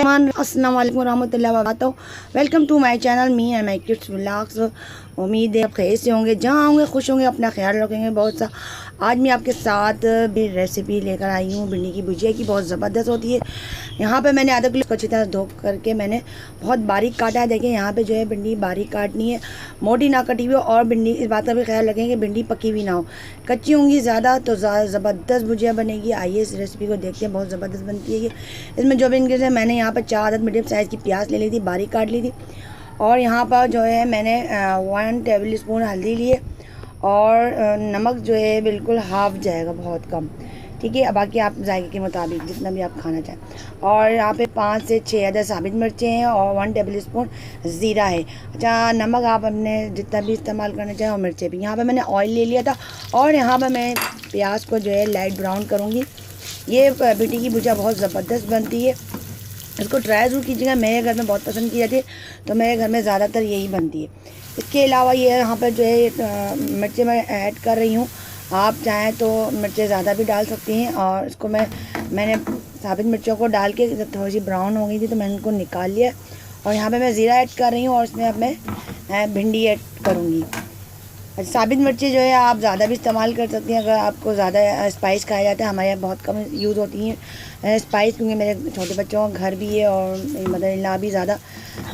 अस्सलाम वालेकुम रहमतुल्लाहि व बरकातहू। Welcome to my channel me and my kids vlogs. उम्मीद है आप खैर से होंगे, जहाँ होंगे खुश होंगे, अपना ख्याल रखेंगे बहुत सा। आज मैं आपके साथ भी रेसिपी लेकर आई हूँ भिंडी की भुजिया की, बहुत ज़बरदस्त होती है। यहाँ पे मैंने आधा किलो को अच्छी तरह धो करके मैंने बहुत बारीक काटा है। देखिए यहाँ पे जो है भिंडी बारीक काटनी है, मोटी ना कटी हुई हो, और भिंडी इस बात का भी ख्याल रखें कि भिंडी पकी हुई ना हो। कच्ची होंगी ज़्यादा तो ज़बरदस्त भुजिया बनेगी। आइए इस रेसिपी को देखते हैं, बहुत ज़बरदस्त बनती है ये। इसमें जो भी इंग्रेडिएंट्स है, मैंने यहाँ पर 4 अदद मीडियम साइज़ की प्याज ले ली थी, बारीक काट ली थी। और यहाँ पर जो है मैंने 1 टेबल स्पून हल्दी लिए, और नमक जो है बिल्कुल हाफ जाएगा, बहुत कम, ठीक है। बाकी आप जायके के मुताबिक जितना भी आप खाना चाहें। और यहाँ पे 5 से 6 अदद साबित मिर्चें हैं, और 1 टेबल स्पून ज़ीरा है। अच्छा, नमक आप अपने जितना भी इस्तेमाल करना चाहें, और मिर्चें भी। यहाँ पे मैंने ऑयल ले लिया था, और यहाँ पर मैं प्याज को जो है लाइट ब्राउन करूँगी। ये भिंडी की भुजिया बहुत ज़बरदस्त बनती है, इसको ट्राई ज़रूर कीजिएगा। मेरे घर में बहुत पसंद की जाती है, तो मेरे घर में ज़्यादातर यही बनती है। इसके अलावा ये यहाँ पर जो है मिर्चें मैं ऐड कर रही हूँ। आप चाहें तो मिर्चें ज़्यादा भी डाल सकती हैं। और इसको मैंने साबित मिर्चों को डाल के जब थोड़ी सी ब्राउन हो गई थी तो मैंने इनको निकाल लिया। और यहाँ पे मैं ज़ीरा ऐड कर रही हूँ, और इसमें अब मैं भिंडी ऐड करूँगी। साबित मिर्ची जो है आप ज़्यादा भी इस्तेमाल कर सकती हैं अगर आपको ज़्यादा स्पाइस खाया जाता है। हमारे यहाँ बहुत कम यूज़ होती हैं स्पाइस, क्योंकि मेरे छोटे बच्चों का घर भी है, और मेरी मदर इन लॉ भी ज़्यादा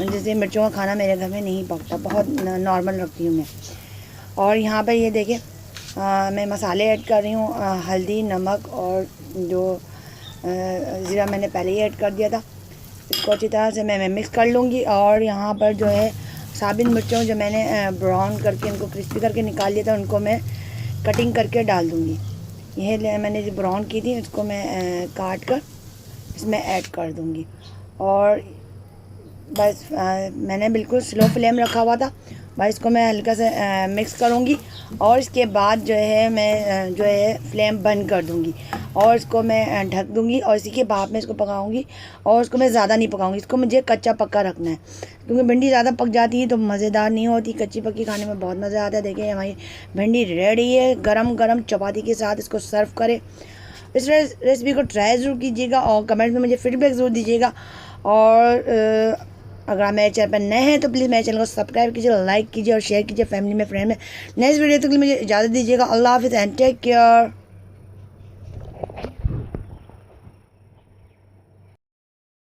जैसे मिर्चों का खाना मेरे घर में नहीं पकता, बहुत नॉर्मल रखती हूँ मैं। और यहाँ पर ये देखें मैं मसाले ऐड कर रही हूँ, हल्दी, नमक, और जो ज़ीरा मैंने पहले ही ऐड कर दिया था। इसको अच्छी तरह से मैं मिक्स कर लूँगी। और यहाँ पर जो है साबित मिर्चों जो मैंने ब्राउन करके इनको क्रिस्पी करके निकाल लिया था, उनको मैं कटिंग करके डाल दूँगी। यह मैंने जो ब्राउन की थी इसको मैं काट कर इसमें ऐड कर दूँगी। और बस मैंने बिल्कुल स्लो फ्लेम रखा हुआ था। बस इसको मैं हल्का से मिक्स करूँगी, और इसके बाद जो है मैं जो है फ्लेम बंद कर दूँगी, और इसको मैं ढक दूँगी, और इसी के भाप में इसको पकाऊँगी। और इसको मैं ज़्यादा नहीं पकाऊँगी, इसको मुझे कच्चा पक्का रखना है, क्योंकि भिंडी ज़्यादा पक जाती है तो मज़ेदार नहीं होती। कच्ची पक्की खाने में बहुत मज़ा आता है। देखिए हमारी भिंडी रेडी है, गरम गरम चपाती के साथ इसको सर्व करें। इस रेसिपी को ट्राई ज़रूर कीजिएगा, और कमेंट में मुझे फीडबैक ज़रूर दीजिएगा। और अगर आप मेरे चैनल पर नए हैं तो प्लीज़ मेरे चैनल को सब्सक्राइब कीजिए, लाइक कीजिए, और शेयर कीजिए फैमिली में, फ्रेंड में। नेक्स्ट वीडियो तक के लिए मुझे इजाज़त दीजिएगा। अल्लाह हाफ़िज़ एंड टेक केयर।